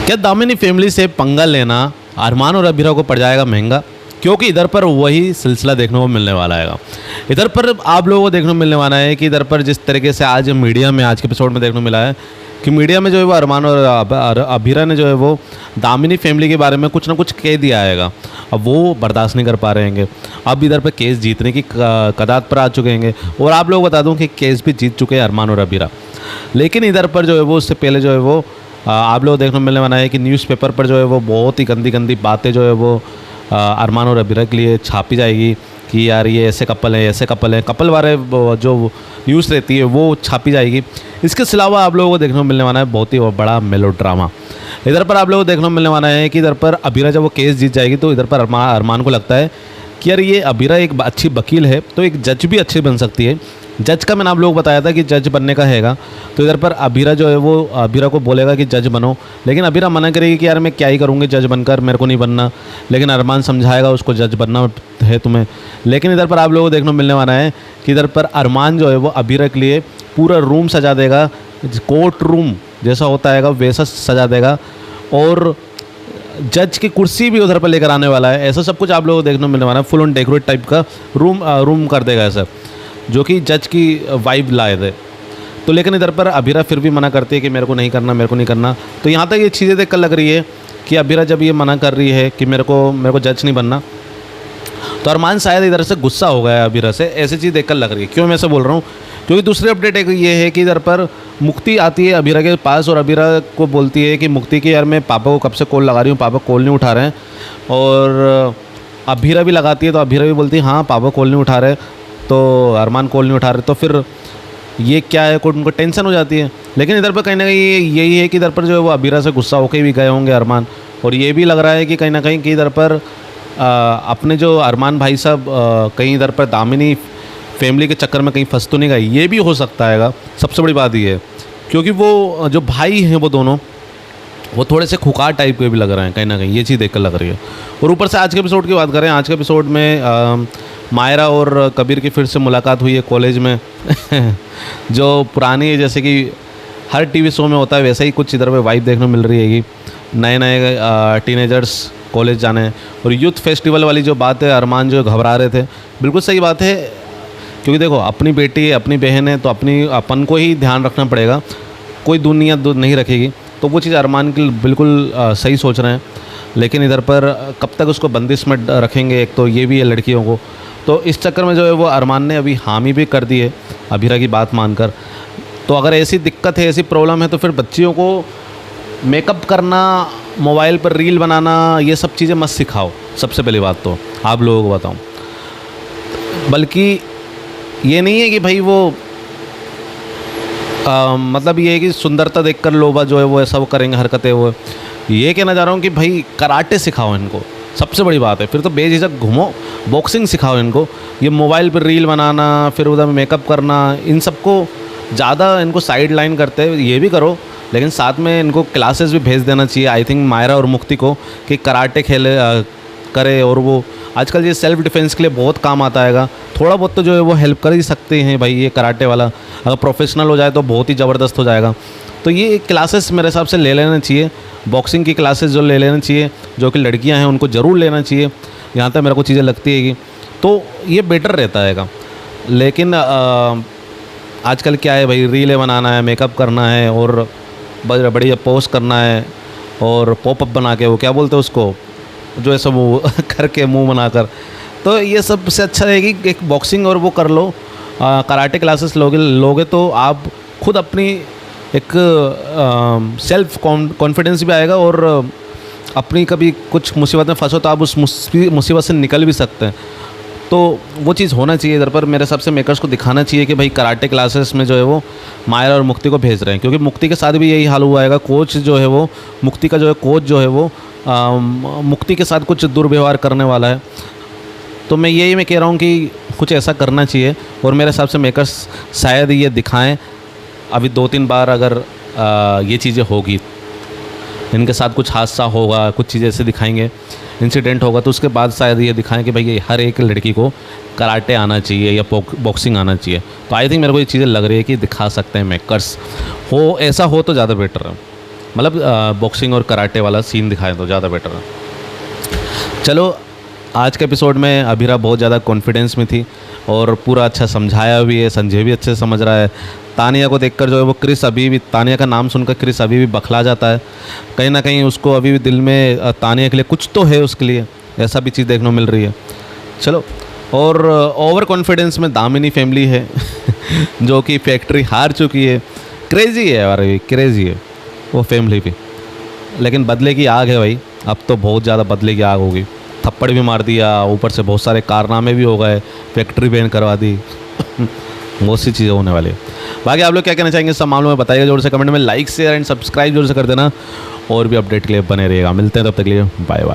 क्या दामिनी फैमिली से पंगा लेना अरमान और अबीरा को पड़ जाएगा महंगा? क्योंकि इधर पर वही सिलसिला देखने को मिलने वाला है। इधर पर आप लोगों को देखने को मिलने वाला है कि इधर पर जिस तरीके से आज मीडिया में आज के एपिसोड में देखने को मिला है कि मीडिया में जो है वो अरमान और अबीरा ने जो है वो दामिनी फैमिली के बारे में कुछ ना कुछ कह दिया आएगा। अब वो बर्दाश्त नहीं कर पा रहे हैं। अब इधर पर केस जीतने की कगार पर आ चुके हैं। और आप लोग बता दूं कि केस भी जीत चुके हैं अरमान और अबीरा। लेकिन इधर पर जो है वो उससे पहले जो है वो आप लोग देखने को मिलने वाला है कि न्यूज़पेपर पर जो है वो बहुत ही गंदी गंदी बातें जो है वो अरमान और अबीरा के लिए छापी जाएगी कि यार ये ऐसे कपल है, ऐसे कपल है, कपल वाले जो न्यूज़ रहती है वो छापी जाएगी। इसके अलावा आप लोगों को देखने को मिलने वाला है बहुत ही बड़ा मेलोड्रामा। इधर पर आप लोगों को देखने को मिलने वाला है कि इधर पर अबीरा जब वो केस जीत जाएगी तो इधर पर अरमान को लगता है कि यार ये अबीरा एक अच्छी वकील है तो एक जज भी अच्छी बन सकती है। जज का मैंने आप लोगों को बताया था कि जज बनने का हैगा। तो इधर पर अबीरा जो है वो अबीरा को बोलेगा कि जज बनो, लेकिन अबीरा मना करेगी कि यार मैं क्या ही करूँगी जज बनकर, मेरे को नहीं बनना। लेकिन अरमान समझाएगा उसको जज बनना है तुम्हें। लेकिन इधर पर आप लोगों को देखने को मिलने वाला है कि इधर पर अरमान जो है वो अबीरा के लिए पूरा रूम सजा देगा, कोर्ट रूम जैसा होता है वैसा सजा देगा। और जज की कुर्सी भी उधर पर लेकर आने वाला है। ऐसा सब कुछ आप लोगों को देखने को मिलने वाला है। फुल ऑन डेकोरेट टाइप का रूम कर देगा ऐसा, जो कि जज की वाइब लाए थे। तो लेकिन इधर पर अबीरा फिर भी मना करती है कि मेरे को नहीं करना, मेरे को नहीं करना। तो यहाँ तक ये चीज़ें देखकर लग रही है कि अबीरा जब ये मना कर रही है कि मेरे को जज नहीं बनना, तो अरमान शायद इधर से गुस्सा हो गया है अबीरा से। ऐसी चीज़ देखकर लग रही है। क्यों मैं ऐसा बोल रहा हूँ? क्योंकि दूसरी अपडेट एक ये है कि इधर पर मुक्ति आती है अबीरा के पास और अबीरा को बोलती है कि मुक्ति की यार मैं पापा को कब से कॉल लगा रही हूँ, पापा कॉल नहीं उठा रहे हैं। और अबीरा भी लगाती है तो अबीरा भी बोलती है हाँ पापा कॉल नहीं उठा रहे, तो अरमान कॉल नहीं उठा रहे, तो फिर ये क्या है, कोई उनको टेंशन हो जाती है। लेकिन इधर पर कहीं ना कहीं यही है कि इधर पर जो है वो अबीरा से गुस्सा होकर भी गए होंगे अरमान। और ये भी लग रहा है कि कहीं ना कहीं कि इधर पर अपने जो अरमान भाई साहब कहीं इधर पर दामिनी फैमिली के चक्कर में कहीं फंस तो नहीं गए। ये भी हो सकता है। सबसे बड़ी बात ये है क्योंकि वो जो भाई हैं वो दोनों वो थोड़े से खुकार टाइप के भी लग रहे हैं कहीं ना कहीं, ये चीज़ देखकर लग रही है। और ऊपर से आज के एपिसोड की बात करें, आज के एपिसोड में मायरा और कबीर की फिर से मुलाकात हुई है कॉलेज में जो पुरानी है, जैसे कि हर टीवी शो में होता है वैसे ही कुछ इधर पे वाइब देखने को मिल रही है कि नए नए टीनेजर्स कॉलेज जाने हैं। और यूथ फेस्टिवल वाली जो बात है, अरमान जो घबरा रहे थे, बिल्कुल सही बात है। क्योंकि देखो अपनी बेटी है, अपनी बहन है, तो अपन को ही ध्यान रखना पड़ेगा, कोई दुनिया नहीं रखेगी। तो वो चीज़ अरमान की बिल्कुल सही सोच रहे हैं। लेकिन इधर पर कब तक उसको बंदिश में रखेंगे, एक तो ये भी है लड़कियों को। तो इस चक्कर में जो है वो अरमान ने अभी हामी भी कर दी है अबीरा की बात मानकर। तो अगर ऐसी दिक्कत है, ऐसी प्रॉब्लम है, तो फिर बच्चियों को मेकअप करना, मोबाइल पर रील बनाना, ये सब चीज़ें मत सिखाओ। सबसे पहली बात तो आप लोगों को बताऊँ, बल्कि ये नहीं है कि भाई वो मतलब ये है कि सुंदरता देखकर लोभा जो है वो ऐसा वो करेंगे हरकतें। वो ये कहना चाह रहा हूँ कि भाई कराटे सिखाओ इनको, सबसे बड़ी बात है। फिर तो बेझिझक घूमो, बॉक्सिंग सिखाओ इनको। ये मोबाइल पर रील बनाना, फिर उधर मेकअप करना, इन सबको ज़्यादा इनको साइड लाइन करते हैं। ये भी करो, लेकिन साथ में इनको क्लासेस भी भेज देना चाहिए आई थिंक मायरा और मुक्ति को, कि कराटे खेले करे। और वो आजकल ये सेल्फ डिफेंस के लिए बहुत काम आता है। थोड़ा बहुत तो जो है वो हेल्प कर ही सकते हैं भाई ये कराटे वाला। अगर प्रोफेशनल हो जाए तो बहुत ही ज़बरदस्त हो जाएगा। तो ये क्लासेस मेरे हिसाब से ले लेना चाहिए। बॉक्सिंग की क्लासेस जो ले लेना चाहिए, जो कि लड़कियां हैं उनको ज़रूर लेना चाहिए। यहाँ तक मेरे को चीज़ें लगती है कि तो ये बेटर रहता है। लेकिन आजकल क्या है भाई, रीलें बनाना है, मेकअप करना है और बढ़िया पोस्ट करना है और पॉपअप बना के, वो क्या बोलते हैं उसको, जो है सब वो करके मुंह बनाकर। तो ये सब से अच्छा है कि एक बॉक्सिंग और वो कर लो, कराटे क्लासेस लोगे तो आप खुद अपनी एक सेल्फ कॉन्फिडेंस भी आएगा और अपनी कभी कुछ मुसीबत में फंसो तो आप उस मुसीबत से निकल भी सकते हैं। तो वो चीज़ होना चाहिए। इधर पर मेरे हिसाब से मेकर्स को दिखाना चाहिए कि भाई कराटे क्लासेस में जो है वो मायरा और मुक्ति को भेज रहे हैं। क्योंकि मुक्ति के साथ भी यही हाल हुआ है। कोच जो है वो मुक्ति का जो है कोच जो है वो मुक्ति के साथ कुछ दुर्व्यवहार करने वाला है। तो मैं कह रहा हूँ कि कुछ ऐसा करना चाहिए। और मेरे हिसाब से मेकर्स शायद ये दिखाएं अभी 2-3 बार। अगर ये चीज़ें होगी, इनके साथ कुछ हादसा होगा, कुछ चीज़ें ऐसे दिखाएंगे, इंसिडेंट होगा, तो उसके बाद शायद ये दिखाएं कि भाई हर एक लड़की को कराटे आना चाहिए या बॉक्सिंग आना चाहिए। तो आई थिंक मेरे को ये चीज़ें लग रही है कि दिखा सकते हैं मेकर्स। ऐसा हो तो ज़्यादा बेटर है। मतलब बॉक्सिंग और कराटे वाला सीन दिखाएं तो ज़्यादा बेटर है। चलो, आज के एपिसोड में अभीरा बहुत ज़्यादा कॉन्फिडेंस में थी और पूरा अच्छा समझाया भी है, संजय भी अच्छे से समझ रहा है। तानिया को देखकर जो है वो क्रिस अभी भी, तानिया का नाम सुनकर क्रिस अभी भी बखला जाता है। कहीं ना कहीं उसको अभी भी दिल में तानिया के लिए कुछ तो है उसके लिए, ऐसा भी चीज़ देखने को मिल रही है। चलो, और ओवर कॉन्फिडेंस में दामिनी फैमिली है जो कि फैक्ट्री हार चुकी है। क्रेजी है यार, क्रेजी है वो फैमिली भी, लेकिन बदले की आग है भाई। अब तो बहुत ज़्यादा बदले की आग होगी। थप्पड़ भी मार दिया, ऊपर से बहुत सारे कारनामे भी हो गए, फैक्ट्री बैन करवा दी बहुत सी चीज़ें होने वाली है। बाकी आप लोग क्या कहना चाहेंगे सब मामलों में बताइएगा जरूर से कमेंट में, लाइक शेयर एंड सब्सक्राइब जरूर से कर देना और भी अपडेट के लिए बने रहिएगा। मिलते हैं तब तक के लिए, बाय बाय।